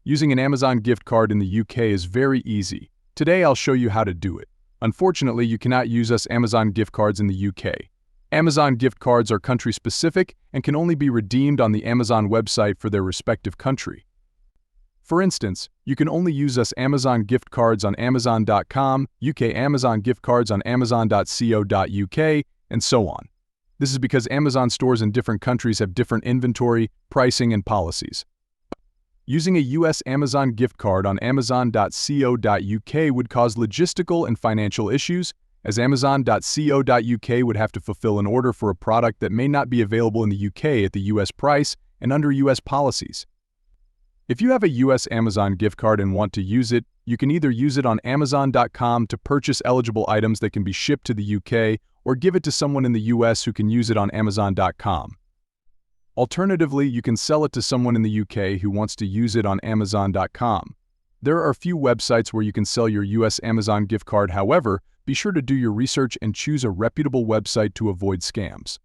Using an Amazon gift card in the UK is very easy. Today I'll show you how to do it. Unfortunately, you cannot use Amazon gift cards in the UK. Amazon gift cards are country-specific and can only be redeemed on the Amazon website for their respective country. For instance, you can only use Amazon gift cards on Amazon.com, UK Amazon gift cards on Amazon.co.uk, and so on. This is because Amazon stores in different countries have different inventory, pricing, and policies. Using a US Amazon gift card on Amazon.co.uk would cause logistical and financial issues, as Amazon.co.uk would have to fulfill an order for a product that may not be available in the UK at the US price and under US policies. If you have a US Amazon gift card and want to use it, you can either use it on Amazon.com to purchase eligible items that can be shipped to the UK or give it to someone in the US who can use it on Amazon.com. Alternatively, you can sell it to someone in the UK who wants to use it on Amazon.com. There are a few websites where you can sell your US Amazon gift card. However, be sure to do your research and choose a reputable website to avoid scams.